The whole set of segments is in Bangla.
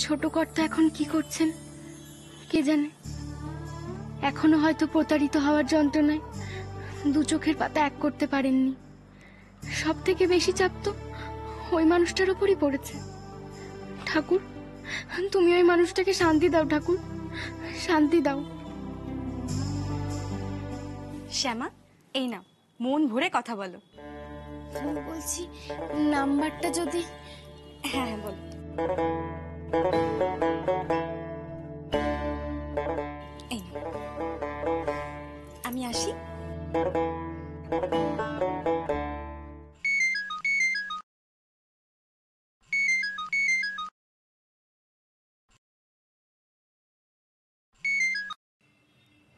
ছোট কর্তা এখন কি করছেন কে জানে। এখনো হয়তো প্রতারিত হওয়ার যন্ত্রণায় দু চোখের পাতা এক করতে পারেননি। সব থেকে বেশি চাপ তো ওই মানুষটার উপরই পড়েছে। ঠাকুর, তুমি ওই মানুষটাকে শান্তি দাও ঠাকুর, শান্তি দাও। শ্যামা, এই নাও, মন ভরে কথা বলো। বলছি নাম্বারটা যদি। হ্যাঁ হ্যাঁ বলো। এই নাও, আমি আসি।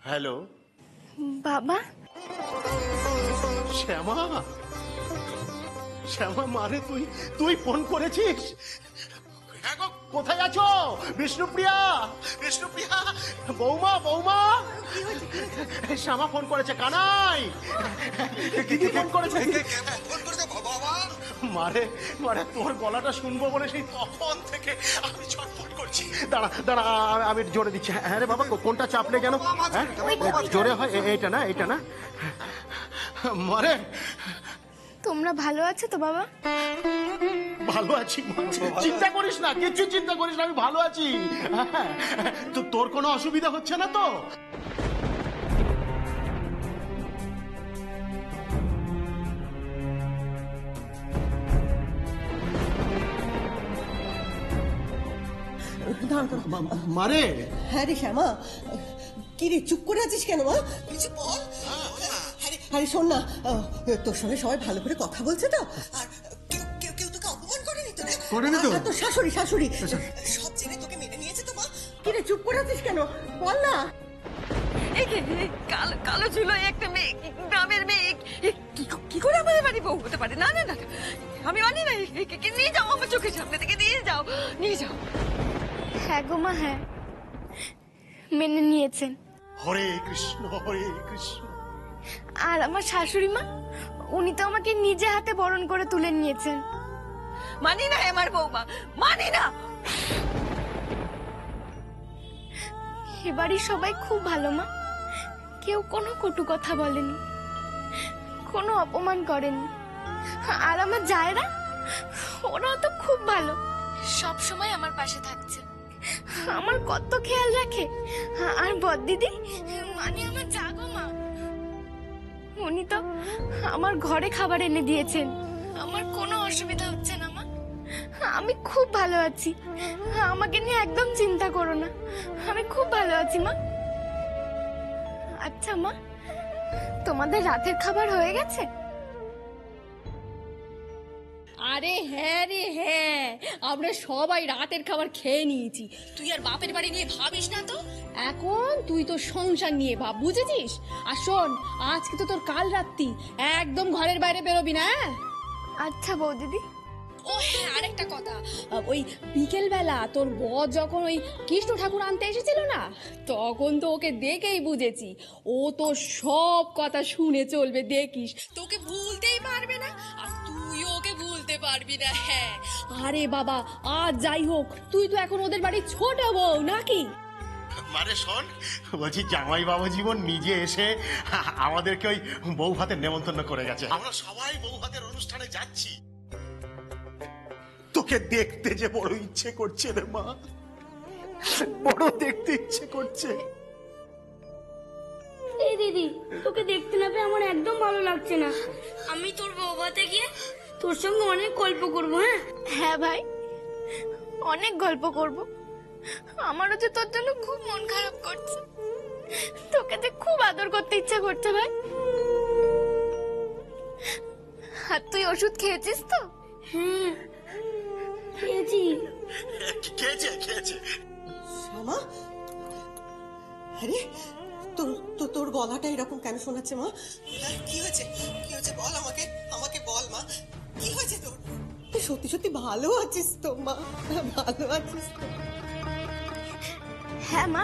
হ্যালো বাবা। শ্যামা, শ্যামা মানে তুই ফোন করেছিস? হ্যাঁ গো, কোথায় আছো? বিষ্ণুপ্রিয়া, বিষ্ণুপ্রিয়া, বৌমা বৌমা। শ্যামা ফোন করেছে। কানাই কি ফোন করেছে? মারে মারে, তোর গলাটা শুনবো বলে সেই তখন থেকে আমি ছটফট করছি। দাঁড়া দাঁড়া, আমি জোরে দিচ্ছি। হ্যাঁ রে বাবা, কোনটা চাপলে যেন জোরে হয়? এইটা না, এইটা না। মারে, তোমরা ভালো আছো তো বাবা? ভালো আছি, চিন্তা করিস না, কিছু চিন্তা করিস না, আমি ভালো আছি। তো তোর কোনো অসুবিধা হচ্ছে না তো? মারে। হ্যাঁ রে শ্যামা, কি রে চুপ করে আছিস কেন মা? কিছু বল। আরে শোন না, তোর সঙ্গে সবাই ভালো করে কথা বলছে তো? আর কেউ তোকে অপমান করেনি তো? করেনি তো? তোর শাশুড়ি সব জেনে তোকে মেনে নিয়েছে তো মা? কি রে চুপ করে আছিস কেন, বল না। কালো ছিল একটা মেয়ে, গ্রামের মেয়ে, কি করে আমাদের বাড়ি বউ হতে পারে? না না না, আমি মানি না। নিয়ে যাও, আমার চোখের সামনে থেকে নিয়ে যাও, নিয়ে যাও। হ্যাঁ গো মা, হ্যাঁ মেনে নিয়েছেন। হরে কৃষ্ণ, হরে কৃষ্ণ। আর আমার শাশুড়ি মা, উনি তো আমাকে নিজে হাতে বরণ করে তুলে নিয়েছেন। মানি না আমার বৌমা, মানি না। এবারই সবাই খুব ভালো মা, কেউ কোনো কটু কথা বলেনি, কোনো অপমান করেনি। আর আমার জায়রা, ওরাও তো খুব ভালো, সব সময় আমার পাশে থাকছে, আমার কত খেয়াল রাখে। আর বড়দিদি মানে আমার জাগো মা, উনি তো আমার ঘরে খাবার এনে দিয়েছেন। আমার কোনো অসুবিধা হচ্ছে না মা, আমি খুব ভালো আছি। আমাকে নিয়ে একদম চিন্তা করো না, আমি খুব ভালো আছি মা। আচ্ছা মা, তোমাদের রাতের খাবার হয়ে গেছে? আরে হ্যাঁ রে হ্যাঁ, আমরা সবাই রাতের খাবার খেয়ে নিয়েছি। তুই আর বাপের বাড়ি নিয়ে ভাবিস না তো, এখন তুই তো সংসার নিয়ে ভাব, বুঝেছিস? আর শোন, আজকে তো তোর কাল রাত্রি, একদম ঘরের বাইরে বেরোবি না। আচ্ছা বৌদিদি। ও হ্যাঁ, আরেকটা কথা, ওই বিকেল বেলা তোর বর যখন ওই কৃষ্ণ ঠাকুর আনতে এসেছিল না, তখন তো ওকে দেখেই বুঝেছি ও তো সব কথা শুনে চলবে, দেখিস তোকে ভুলতেই পারবে না, আর তুইও ওকে ভুলতে পারবি না। হ্যাঁ, আরে বাবা, আর যাই হোক, তুই তো এখন ওদের বাড়ির ছোট বউ নাকি? মানে শোন, বলছি জামাই বাবু জীবন নিজে এসে আমাদেরকে ওই বউ ভাতের নেমন্তন্ন করে গেছে। আমরা সবাই বউ ভাতের অনুষ্ঠানে যাচ্ছি। তোকে দেখতে যে বড় ইচ্ছে করছে রে মা, বড় দেখতে ইচ্ছে করছে। এই দিদি, তোকে দেখতে না পেয়ে আমার একদম ভালো লাগছে না। আমি তোর বৌভাতে গিয়ে তোর সঙ্গে অনেক গল্প করবো। হ্যাঁ হ্যাঁ ভাই, অনেক গল্প করব। আমারও যে তোর জন্য খুব মন খারাপ করছে, তোকে যে খুব আদর করতে ইচ্ছা করছে ভাই। আর তুই ওষুধ খেয়েছিস তো? হ্যাঁ খেয়েছি। খেয়েছে। শ্যামা, আরে তোর গলাটা এরকম কেন শোনাচ্ছে মা? কি হয়েছে বল আমাকে বল মা, কি হয়েছে তোর? সত্যি সত্যি ভালো আছিস তো মা? ভালো আছিস তো? হ্যাঁ মা,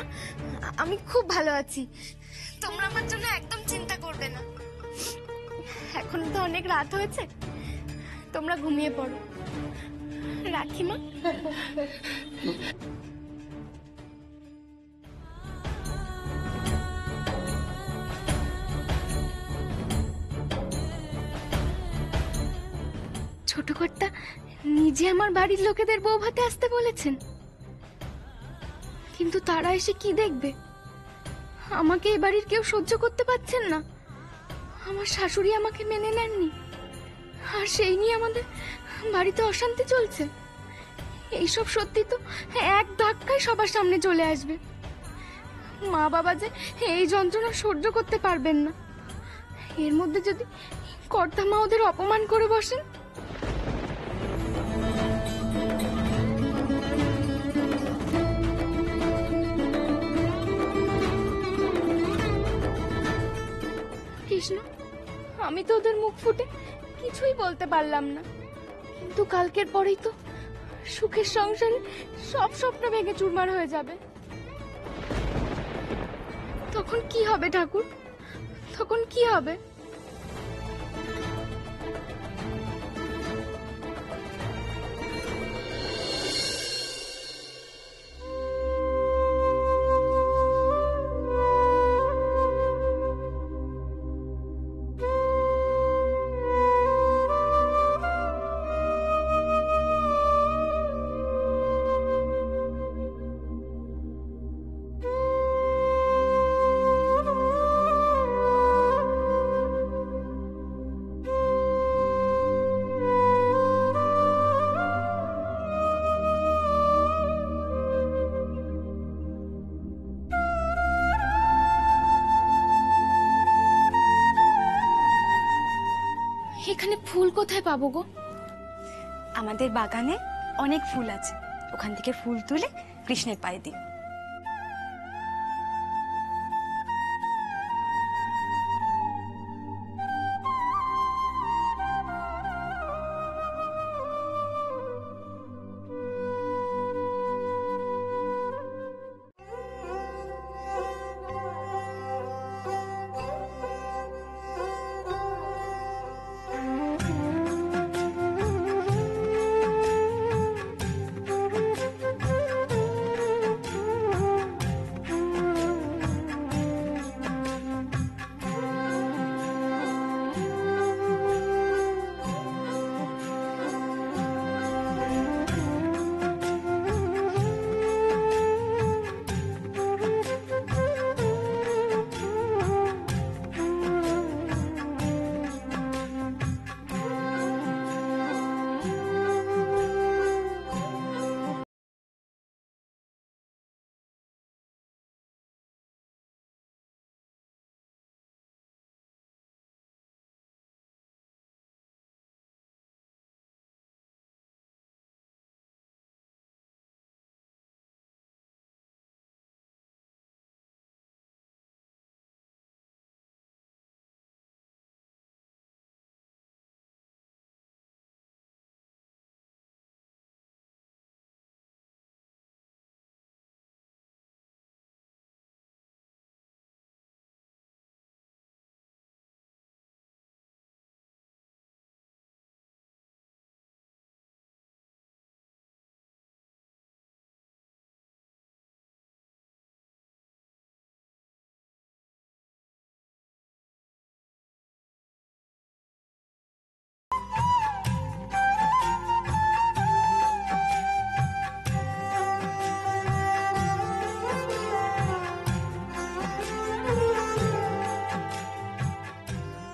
আমি খুব ভালো আছি। তোমরা আমার জন্য একদম চিন্তা করবে না। এখন তো অনেক রাত হয়েছে, তোমরা ঘুমিয়ে পড়ো। রাখি মা। ছোট কর্তা নিজে আমার বাড়ির লোকেদের বউ ভাতে আসতে বলেছেন, কিন্তু তারা এসে কি দেখবে? আমাকে এ বাড়ির কেউ সহ্য করতে পারছেন না। আমার শাশুড়ি আমাকে মেনে নেননি, আর সেই নিয়ে আমাদের বাড়িতে অশান্তি চলছে। এইসব সত্যি তো এক ধাক্কায় সবার সামনে চলে আসবে। মা বাবা যে এই যন্ত্রণা সহ্য করতে পারবেন না। এর মধ্যে যদি কর্তা মা ওদের অপমান করে বসেন, কৃষ্ণ, আমি তো ওদের মুখ ফুটে কিছুই বলতে পারলাম না, কিন্তু কালকের পরেই তো সুখের সংসারে সব স্বপ্ন ভেঙে চুরমার হয়ে যাবে। তখন কি হবে ঠাকুর? তখন কি হবে? এখানে ফুল কোথায় পাবো গো? আমাদের বাগানে অনেক ফুল আছে, ওখান থেকে ফুল তুলে কৃষ্ণের পায়ে দিই।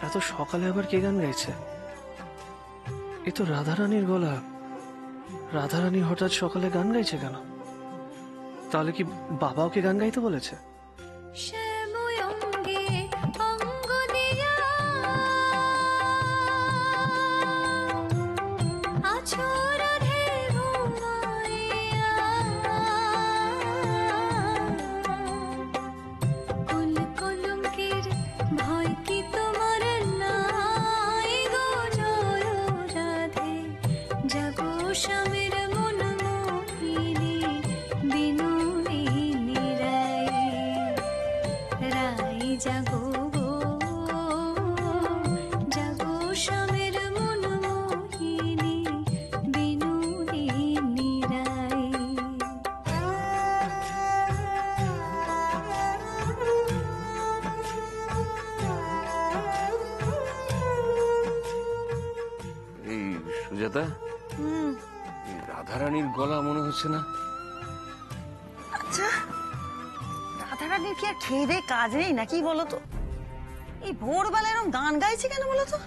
এত সকালে আবার কে গান গাইছে? এ তো রাধারানীর গলা। রাধারানী হঠাৎ সকালে গান গাইছে কেন? তাহলে কি বাবা ওকে গান গাইতে বলেছে? জাগো স্বামীর মন মোহিনী। সুজাতা, এই রাধারানীর গলা মনে হচ্ছে না? আচ্ছা, রাধারানীর কি আর খেয়ে দেয়ে কাজ নেই নাকি বলো তো? এই ভোরবেলা এরকম গান গাইছে কেন বলো তো?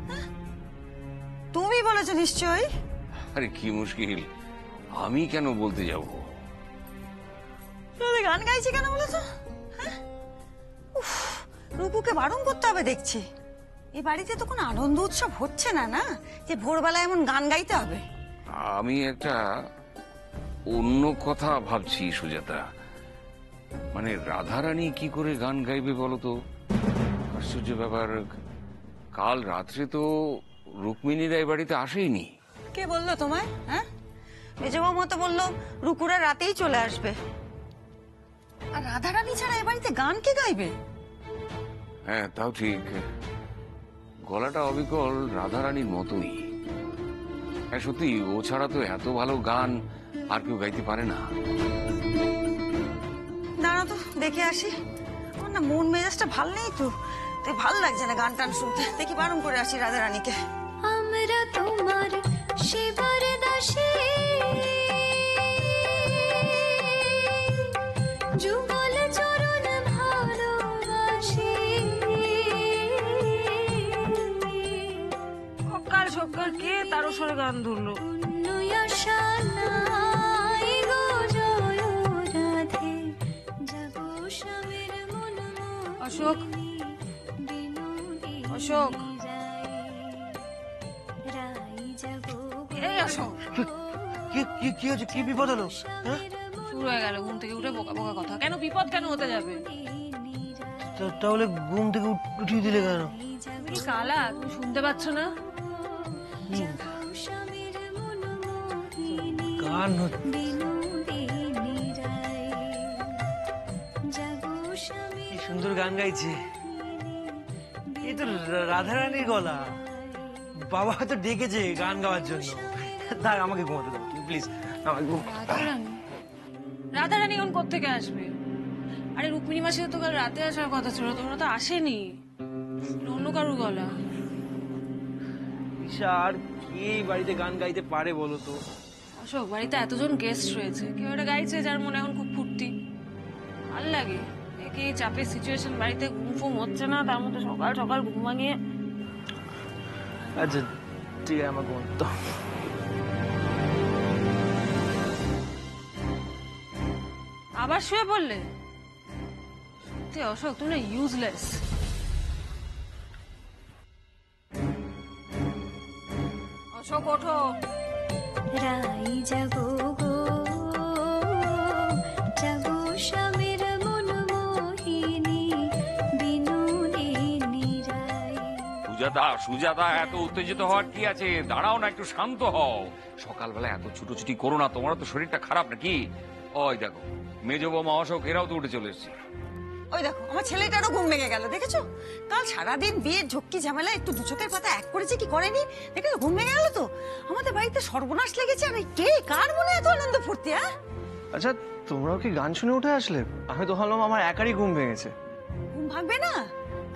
হ্যাঁ? তুমি বলেছো নিশ্চয়ই। আরে কি মুশকিল, আমি কেন বলতে যাব? গান গাইছে কেন বলো তো? হ্যাঁ? উফ, রূপুকে বারণ করতে হবে দেখছি। এই বাড়িতে তো কোনো আনন্দ উৎসব হচ্ছে না, না যে ভোরবেলা এমন গান গাইতে হবে। আমি একটা অন্য কথা ভাবছি সুজাতা। মানে রাধারানী কি করে গান গাইবে বলো তো? আশ্চর্য ব্যাপার, কাল রাত্রে তো রুক্মিণীরা এই বাড়িতে আসেইনি। কে বললো তোমায়? হ্যাঁ, মেজবাবু তো বললো রুকুরা রাতেই চলে আসবে। আর রাধারানী ছাড়া এ বাড়িতে গান কে গাইবে? হ্যাঁ তাও ঠিক, গলাটা অবিকল রাধারানীর মতোই। হ্যাঁ সত্যি, ও ছাড়া তো এত ভালো গান আর কেউ গাইতে পারে না। দাঁড়া তো দেখে আসি। আমার না মন মেজাজটা ভাল নেই তো, তাই ভাল লাগছে না গান টান শুনতে। দেখি বারণ করে আসি রাধারানীকে। আমরা তোমার সেবার দাসী, যুগল চরণ ভালোবাসি। সকাল সকাল কে তার সরে গান ধরলো? আশা নাই গো জয় রাধে, যাবো স্বামীর মন অশোক, অশোক, এই অশোক। কি হচ্ছে? কি বিপদ হলো? শুরু হয়ে গেল ঘুম থেকে উঠে বোকা বোকা কথা। কেন বিপদ কেন হতে যাবে? তাহলে ঘুম থেকে উঠিয়ে দিলে কেন? তুমি কালা, তুমি শুনতে পাচ্ছ না? গান কি সুন্দর গান গাইছে। এই তো রাধারানীর গলা। বাবা হয়তো ডেকেছে গান গাওয়ার জন্য। তার আমাকে ঘুমাতে দাও তুমি প্লিজ। রাধারানী এখন কোত্থেকে আসবে? আরে রুক্মিণী মাসে তো কাল রাতে আসার কথা ছিল, তোমরা তো আসেনি। অন্য কারুর গলা। আর কে বাড়িতে গান গাইতে পারে বলো তো? অশোক, বাড়িতে এতজন গেস্ট রয়েছে, কেউ একটা গাইছে যার মনে এখন খুব ফুর্তি। ভাল লাগে একে এই চাপের সিচুয়েশন, বাড়িতে ঘুম ফুম হচ্ছে না, তার মধ্যে সকাল সকাল ঘুম ভাঙিয়ে। আচ্ছা ঠিক আছে, আমার ঘুমাতে দাও। আবার শুয়ে পড়লে? অশোক তুমি ইউজলেস। অশোক ওঠো। রাই যাবো গো, যাবো স্বামীর মন মোহিনী, বিনোদিনী রায়। সুজাতা, সুজাতা, এত উত্তেজিত হওয়ার কি আছে? দাঁড়াও না, একটু শান্ত হও। সকালবেলা এত ছুটোছুটি করো না, তোমারও তো শরীরটা খারাপ নাকি? ওই দেখো মেজো বৌমা অশোক এরাও তো উঠে চলে এসেছে। ওই দেখো আমার ছেলেটারও ঘুম ভেঙে গেল, দেখেছো? কাল সারাদিন বিয়ের ঝক্কি ঝামেলা একটু দু চোখের পাতা এক করেছে কি করেনি, দেখেছো? ঘুম ভেঙে গেল তো। আমাদের বাড়িতে সর্বনাশ লেগেছে। আর কে কার মনে এত আনন্দ ফুর্তি? হ্যাঁ আচ্ছা তোমরাও কি গান শুনে উঠে আসলে? আমি তো ভাবলাম আমার একারই ঘুম ভেঙেছে। ঘুম ভাঙবে না?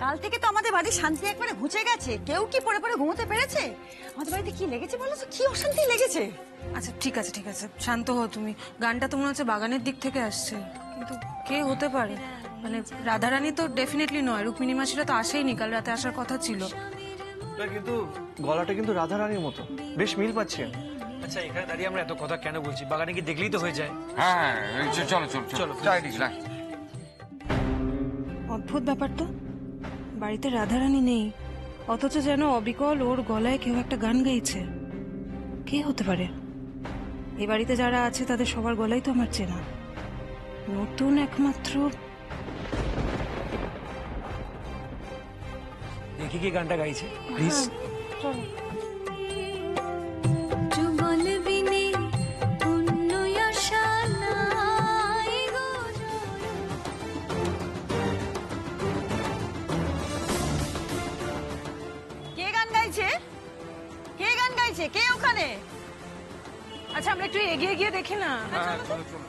কাল থেকে তো আমাদের বাড়ির শান্তি একবারে ঘুচে গেছে। কেউ কি পরে পরে ঘুমোতে পেরেছে? আমাদের বাড়িতে কি লেগেছে বলো তো? কি অশান্তি লেগেছে? আচ্ছা ঠিক আছে ঠিক আছে, শান্ত হও তুমি। গানটা তো মনে হচ্ছে বাগানের দিক থেকে আসছে, কিন্তু কে হতে পারে? মানে রাধারানী তো ডেফিনেটলি নয়, রুক্মিণী মাসিরা তো আসেইনি, কাল রাতে আসার কথা ছিল। কিন্তু গলাটা কিন্তু রাধারানীর মতো, বেশ মিল পাচ্ছি। আচ্ছা এখানে দাঁড়িয়ে আমরা এত কথা কেন বলছি? বাগানে কি দেখলেই তো হয়ে যায়। হ্যাঁ চলো চলো চলো, যাই ঠিক না। অদ্ভুত ব্যাপার তো, বাড়িতে রাধারানী নেই, অথচ যেন অবিকল ওর গলায় কেউ একটা গান গাইছে। কে হতে পারে? এই বাড়িতে যারা আছে তাদের সবার গলাই তো আমার চেনা। নতুন একমাত্র। দেখি কি গানটা গাইছে প্লিজ। চলো। যুগল বিনে অন্য আশা নাই গো কে গান গাইছে? কে গান গাইছে? কে ওখানে? আচ্ছা আমরা একটু এগিয়ে গিয়ে দেখি না। চলো চলো।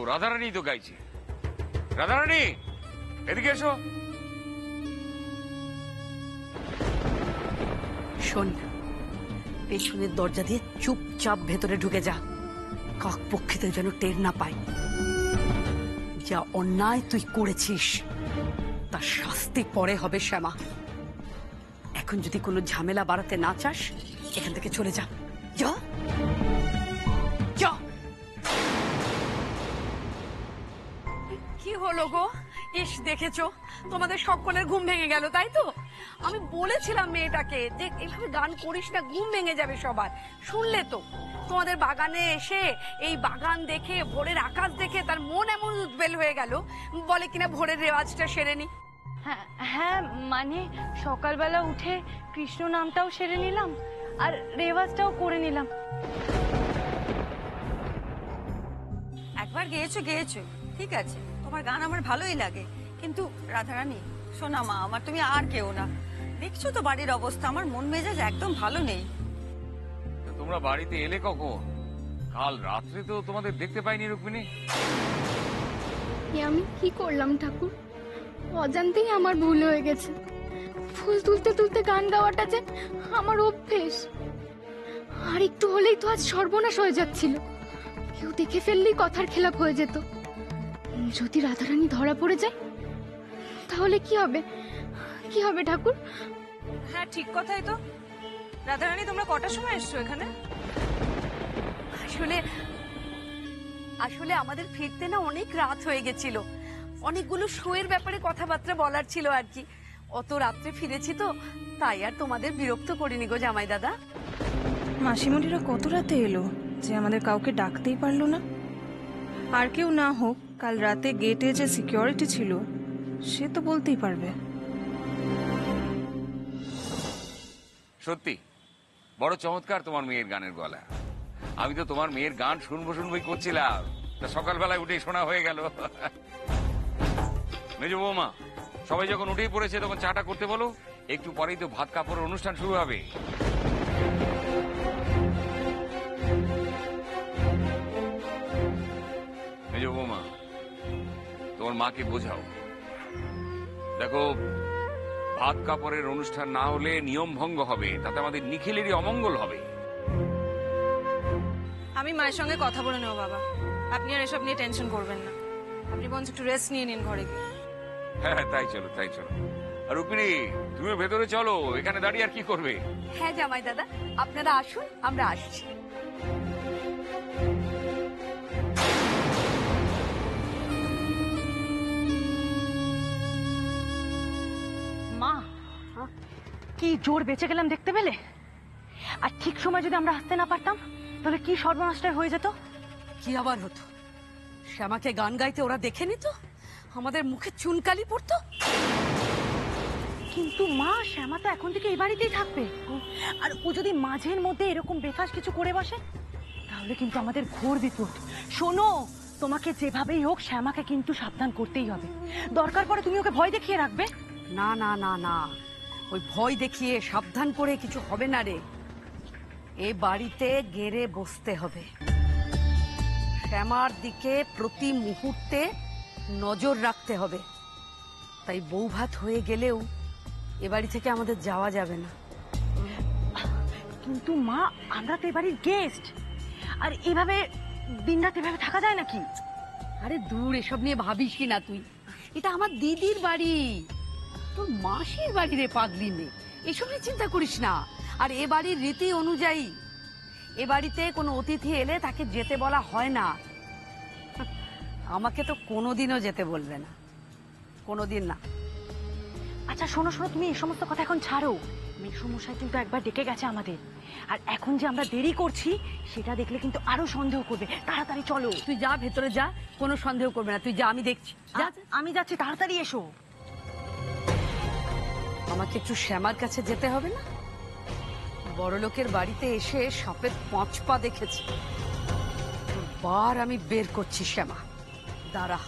রাধারানী তো গাইছে। রাধারানী, এদিকে এসো। শোন, পেছনের দরজা দিয়ে চুপচাপ ভেতরে ঢুকে যা, কাক পক্ষীতে যেন টের না পায়। যা অন্যায় তুই করেছিস তার শাস্তি পরে হবে শ্যামা। এখন যদি কোনো ঝামেলা বাড়াতে না চাস, এখান থেকে চলে যা। যা যা। কি হলো গো? ইস, দেখেছো, তোমাদের সকলের ঘুম ভেঙে গেল, তাই তো? আমি বলেছিলাম মেয়েটাকে যে এইভাবে গান করিস না, ঘুম ভেঙে যাবে সবার। শুনলে তো, তোমাদের বাগানে এসে এই বাগান দেখে, ভোরের আকাশ দেখে তার মন এমন উজ্জ্বল হয়ে গেল, বলে কিনা ভোরের রেওয়াজটা সেরে নি। হ্যাঁ হ্যাঁ, মানে সকালবেলা উঠে কৃষ্ণ নামটাও সেরে নিলাম আর রেওয়াজটাও করে নিলাম। একবার গেয়েছো গেয়েছো, ঠিক আছে, তোমার গান আমার ভালোই লাগে, কিন্তু রাধারানী শোনা মা, আমার তুমি আর কেউ না। দেখছো তো বাড়ির অবস্থা, আমার মন মেজাজ একদম ভালো নেই। তোমরা বাড়িতে এলে কখন? কাল রাত্রে তো তোমাদের দেখতে পাইনি রুক্মিণী। আমি কি করলাম ঠাকুর? অজান্তেই আমার ভুল হয়ে গেছে। ফুল তুলতে তুলতে গান গাওয়াটা যে আমার অভ্যেস। আর একটু হলেই তো আজ সর্বনাশ হয়ে যাচ্ছিল। কেউ দেখে ফেললেই কথার খেলাপ হয়ে যেত। যদি রাধারানী ধরা পড়ে যায় তাহলে কি হবে? কি হবে ঠাকুর? হ্যাঁ, ঠিক কথাই তো। রাধারানী, তোমরা কটার সময় এসছো এখানে? আসলে আমাদের ফিরতে না অনেক রাত হয়ে গেছিল। অনেকগুলো শোয়ের ব্যাপারে কথাবার্তা বলার ছিল আর কি। অত রাত্রে ফিরেছি তো, তাই আর তোমাদের বিরক্ত করিনি গো জামাই দাদা। মাসিমণিরা কত রাতে এলো যে আমাদের কাউকে ডাকতেই পারলো না? আর কেউ না হোক, কাল রাতে গেটে যে সিকিউরিটি ছিল সে তো বলতেই পারবে। সত্যি বড় চমৎকার তোমার মেয়ের গানের গলা। আমি তো তোমার মেয়ের গান শুনবোই করছিলাম, তা সকালবেলায় উঠেই শোনা হয়ে গেল। মেজ বৌমা, সবাই যখন উঠেই পড়েছে তখন চাটা করতে বলো, একটু পরেই তো ভাত কাপড়ের অনুষ্ঠান শুরু হবে। মেজ বৌমা, তোমার মাকে বোঝাও। দেখো, ভাত কাপড়ের অনুষ্ঠান না হলে নিয়ম ভঙ্গ হবে, তাতে আমাদের নিখিলেরই অমঙ্গল হবে। আমি মায়ের সঙ্গে কথা বলে নেবো বাবা, আপনি আর এসব নিয়ে টেনশন করবেন না। আপনি বরঞ্চ একটু রেস্ট নিয়ে নিন ঘরে গিয়ে। হ্যাঁ, তাই চলো তাই চলো। আর রুক্মিণী, তুমিও ভেতরে চলো, এখানে দাঁড়িয়ে আর কি করবে? হ্যাঁ জামাই দাদা, আপনারা আসুন, আমরা আসছি। মা, কি জোর বেঁচে গেলাম দেখতে পেলে? আর ঠিক সময় যদি আমরা আসতে না পারতাম তাহলে কি সর্বনাশটাই হয়ে যেত। কি আবার হতো? শ্যামাকে গান গাইতে ওরা দেখে নিত, আমাদের মুখে চুনকালি পড়তো। কিন্তু মা, শ্যামা তো এখন থেকে এই বাড়িতেই থাকবে, আর ও যদি মাঝের মধ্যে এরকম বেফাস কিছু করে বসে তাহলে কিন্তু আমাদের ঘোর বিপদ। শোনো, তোমাকে যেভাবেই হোক শ্যামাকে কিন্তু সাবধান করতেই হবে। দরকার পড়ে তুমি ওকে ভয় দেখিয়ে রাখবে। না না না না, ওই ভয় দেখিয়ে সাবধান করে কিছু হবে না রে। এ বাড়িতে গেড়ে বসতে হবে। শ্যামার দিকে প্রতি মুহূর্তে নজর রাখতে হবে। তাই বউ ভাত হয়ে গেলেও এ বাড়ি থেকে আমাদের যাওয়া যাবে না। কিন্তু মা, আমরা তো এ বাড়ির গেস্ট, আর এভাবে দিনরাত এভাবে থাকা যায় নাকি? আরে দূর, এসব নিয়ে ভাবিস কি না তুই। এটা আমার দিদির বাড়ি, তোর মাসির বাড়ি রে পাগলি মেয়ে। এসব নিয়ে চিন্তা করিস না। আর এ বাড়ির রীতি অনুযায়ী এ বাড়িতে কোনো অতিথি এলে তাকে যেতে বলা হয় না। আমাকে তো কোনোদিনও যেতে বলবে না, কোনোদিন না। আচ্ছা শোনো শোনো, তুমি এই সমস্ত কথা এখন ছাড়ো। মেসমশাই কিন্তু একবার ডেকে গেছে আমাদের, আর এখন যে আমরা দেরি করছি সেটা দেখলে কিন্তু আরো সন্দেহ করবে। তাড়াতাড়ি চলো। তুই যা, ভেতরে যা, কোনো সন্দেহ করবে না। তুই যা, আমি দেখছি। আমি যাচ্ছি, তাড়াতাড়ি এসো। আমাকে একটু শ্যামার কাছে যেতে হবে না? বড় লোকের বাড়িতে এসে সাপের 5 পা দেখেছি। বার আমি বের করছি শ্যামা, দাঁড়া।